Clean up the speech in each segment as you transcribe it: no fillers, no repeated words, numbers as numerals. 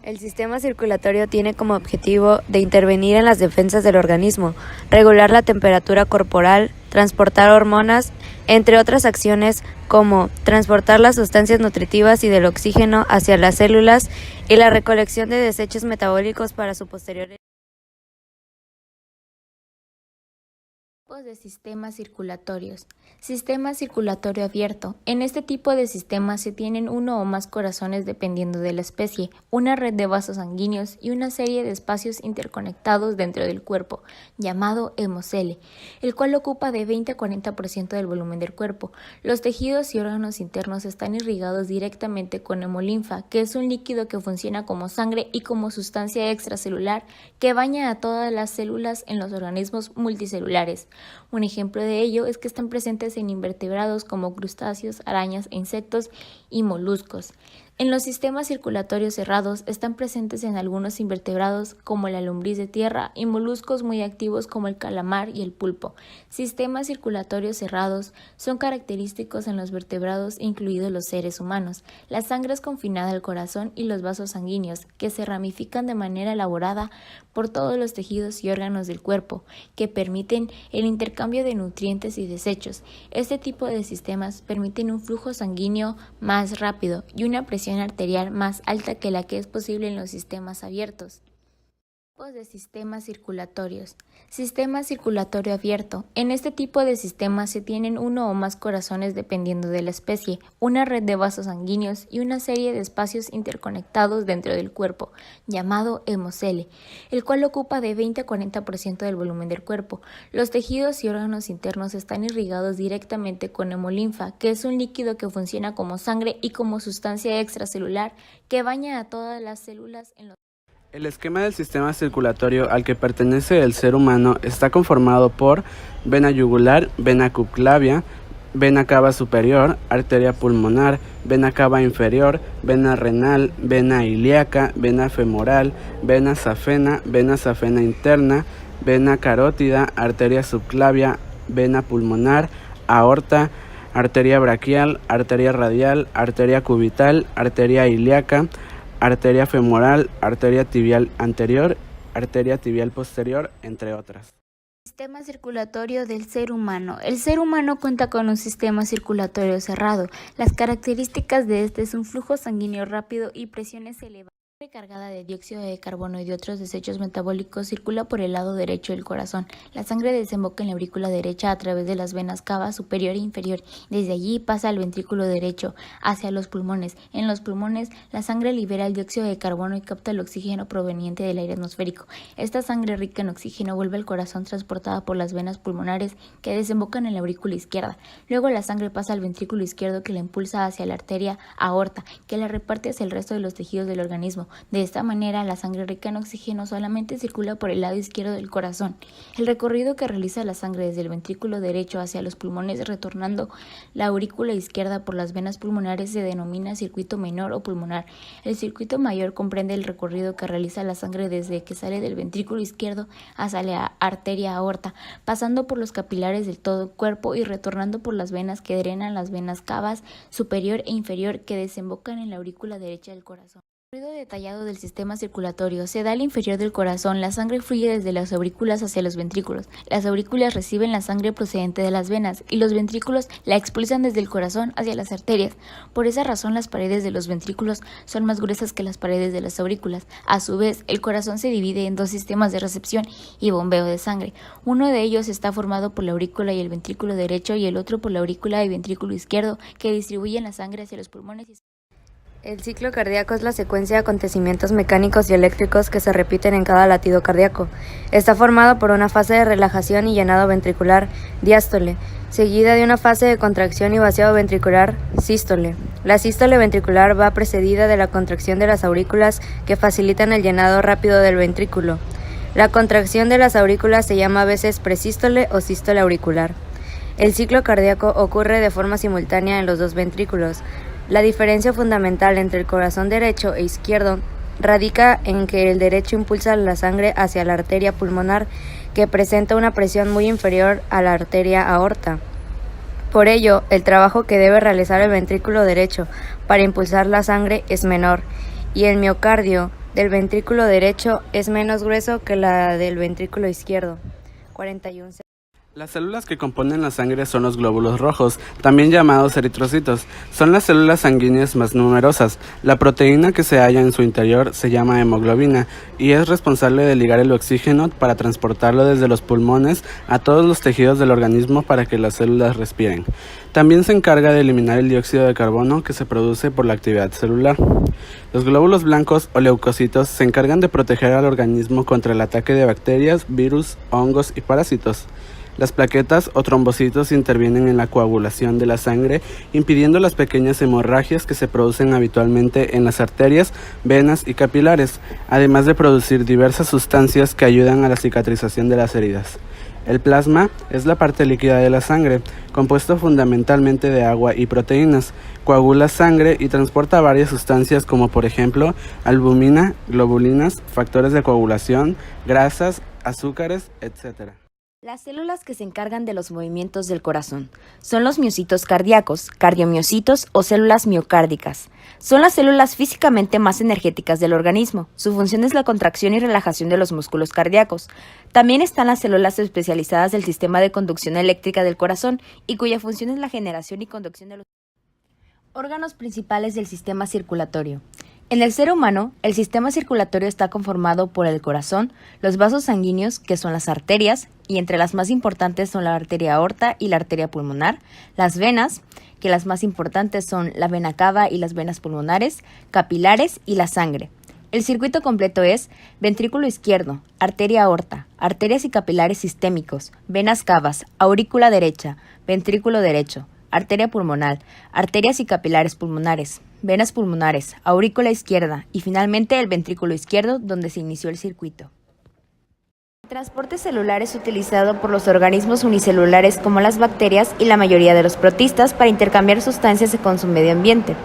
El sistema circulatorio tiene como objetivo de intervenir en las defensas del organismo, regular la temperatura corporal, transportar hormonas, entre otras acciones como transportar las sustancias nutritivas y del oxígeno hacia las células y la recolección de desechos metabólicos para su posterior. Tipos de sistemas circulatorios. Sistema circulatorio abierto. En este tipo de sistemas se tienen uno o más corazones dependiendo de la especie, una red de vasos sanguíneos y una serie de espacios interconectados dentro del cuerpo, llamado hemocele, el cual ocupa de 20 a 40% del volumen del cuerpo. Los tejidos y órganos internos están irrigados directamente con hemolinfa, que es un líquido que funciona como sangre y como sustancia extracelular que baña a todas las células en los organismos multicelulares. Un ejemplo de ello es que están presentes en invertebrados como crustáceos, arañas, insectos y moluscos. En los sistemas circulatorios cerrados están presentes en algunos invertebrados como la lombriz de tierra y moluscos muy activos como el calamar y el pulpo. Sistemas circulatorios cerrados son característicos en los vertebrados, incluidos los seres humanos. La sangre es confinada al corazón y los vasos sanguíneos, que se ramifican de manera elaborada por todos los tejidos y órganos del cuerpo, que permiten el intercambio de nutrientes y desechos. Este tipo de sistemas permiten un flujo sanguíneo más rápido y una presión arterial más alta que la que es posible en los sistemas abiertos. Tipos de sistemas circulatorios. Sistema circulatorio abierto. En este tipo de sistemas se tienen uno o más corazones dependiendo de la especie, una red de vasos sanguíneos y una serie de espacios interconectados dentro del cuerpo, llamado hemocele, el cual ocupa de 20 a 40% del volumen del cuerpo. Los tejidos y órganos internos están irrigados directamente con hemolinfa, que es un líquido que funciona como sangre y como sustancia extracelular que baña a todas las células en los. El esquema del sistema circulatorio al que pertenece el ser humano está conformado por vena yugular, vena subclavia, vena cava superior, arteria pulmonar, vena cava inferior, vena renal, vena ilíaca, vena femoral, vena safena interna, vena carótida, arteria subclavia, vena pulmonar, aorta, arteria braquial, arteria radial, arteria cubital, arteria ilíaca, arteria femoral, arteria tibial anterior, arteria tibial posterior, entre otras. Sistema circulatorio del ser humano. El ser humano cuenta con un sistema circulatorio cerrado. Las características de este es un flujo sanguíneo rápido y presiones elevadas. La sangre cargada de dióxido de carbono y de otros desechos metabólicos circula por el lado derecho del corazón. La sangre desemboca en la aurícula derecha a través de las venas cava superior e inferior. Desde allí pasa al ventrículo derecho hacia los pulmones. En los pulmones, la sangre libera el dióxido de carbono y capta el oxígeno proveniente del aire atmosférico. Esta sangre rica en oxígeno vuelve al corazón transportada por las venas pulmonares que desembocan en la aurícula izquierda. Luego la sangre pasa al ventrículo izquierdo que la impulsa hacia la arteria aorta, que la reparte hacia el resto de los tejidos del organismo. De esta manera, la sangre rica en oxígeno solamente circula por el lado izquierdo del corazón. El recorrido que realiza la sangre desde el ventrículo derecho hacia los pulmones retornando la aurícula izquierda por las venas pulmonares se denomina circuito menor o pulmonar. El circuito mayor comprende el recorrido que realiza la sangre desde que sale del ventrículo izquierdo hacia la arteria aorta, pasando por los capilares del todo el cuerpo y retornando por las venas que drenan las venas cavas superior e inferior que desembocan en la aurícula derecha del corazón. Recorrido detallado del sistema circulatorio. Se da al inferior del corazón. La sangre fluye desde las aurículas hacia los ventrículos. Las aurículas reciben la sangre procedente de las venas y los ventrículos la expulsan desde el corazón hacia las arterias. Por esa razón, las paredes de los ventrículos son más gruesas que las paredes de las aurículas. A su vez, el corazón se divide en dos sistemas de recepción y bombeo de sangre. Uno de ellos está formado por la aurícula y el ventrículo derecho y el otro por la aurícula y ventrículo izquierdo que distribuyen la sangre hacia los pulmones. El ciclo cardíaco es la secuencia de acontecimientos mecánicos y eléctricos que se repiten en cada latido cardíaco. Está formado por una fase de relajación y llenado ventricular, diástole, seguida de una fase de contracción y vaciado ventricular, sístole. La sístole ventricular va precedida de la contracción de las aurículas que facilitan el llenado rápido del ventrículo. La contracción de las aurículas se llama a veces presístole o sístole auricular. El ciclo cardíaco ocurre de forma simultánea en los dos ventrículos. La diferencia fundamental entre el corazón derecho e izquierdo radica en que el derecho impulsa la sangre hacia la arteria pulmonar, que presenta una presión muy inferior a la arteria aorta. Por ello, el trabajo que debe realizar el ventrículo derecho para impulsar la sangre es menor, y el miocardio del ventrículo derecho es menos grueso que la del ventrículo izquierdo, 41 cm. Las células que componen la sangre son los glóbulos rojos, también llamados eritrocitos. Son las células sanguíneas más numerosas. La proteína que se halla en su interior se llama hemoglobina y es responsable de ligar el oxígeno para transportarlo desde los pulmones a todos los tejidos del organismo para que las células respiren. También se encarga de eliminar el dióxido de carbono que se produce por la actividad celular. Los glóbulos blancos o leucocitos se encargan de proteger al organismo contra el ataque de bacterias, virus, hongos y parásitos. Las plaquetas o trombocitos intervienen en la coagulación de la sangre, impidiendo las pequeñas hemorragias que se producen habitualmente en las arterias, venas y capilares, además de producir diversas sustancias que ayudan a la cicatrización de las heridas. El plasma es la parte líquida de la sangre, compuesto fundamentalmente de agua y proteínas. Coagula sangre y transporta varias sustancias como por ejemplo albúmina, globulinas, factores de coagulación, grasas, azúcares, etc. Las células que se encargan de los movimientos del corazón son los miocitos cardíacos, cardiomiocitos o células miocárdicas. Son las células físicamente más energéticas del organismo. Su función es la contracción y relajación de los músculos cardíacos. También están las células especializadas del sistema de conducción eléctrica del corazón y cuya función es la generación y conducción de los órganos principales del sistema circulatorio. En el ser humano, el sistema circulatorio está conformado por el corazón, los vasos sanguíneos, que son las arterias, y entre las más importantes son la arteria aorta y la arteria pulmonar, las venas, que las más importantes son la vena cava y las venas pulmonares, capilares y la sangre. El circuito completo es ventrículo izquierdo, arteria aorta, arterias y capilares sistémicos, venas cavas, aurícula derecha, ventrículo derecho, arteria pulmonar, arterias y capilares pulmonares, venas pulmonares, aurícula izquierda y finalmente el ventrículo izquierdo donde se inició el circuito. El transporte celular es utilizado por los organismos unicelulares como las bacterias y la mayoría de los protistas para intercambiar sustancias con su medio ambiente.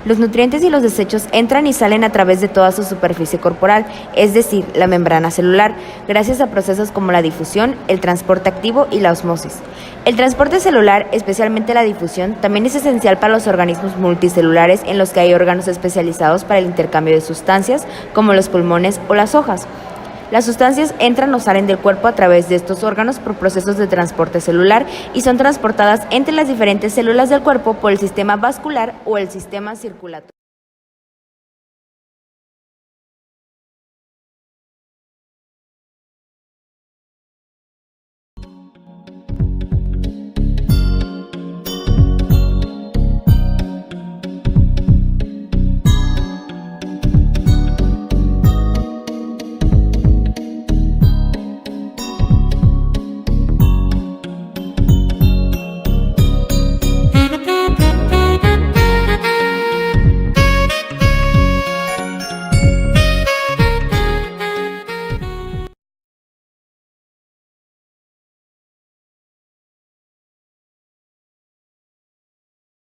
Los nutrientes y los desechos entran y salen a través de toda su superficie corporal, es decir, la membrana celular, gracias a procesos como la difusión, el transporte activo y la osmosis. El transporte celular, especialmente la difusión, también es esencial para los organismos multicelulares en los que hay órganos especializados para el intercambio de sustancias, como los pulmones o las hojas. Las sustancias entran o salen del cuerpo a través de estos órganos por procesos de transporte celular y son transportadas entre las diferentes células del cuerpo por el sistema vascular o el sistema circulatorio.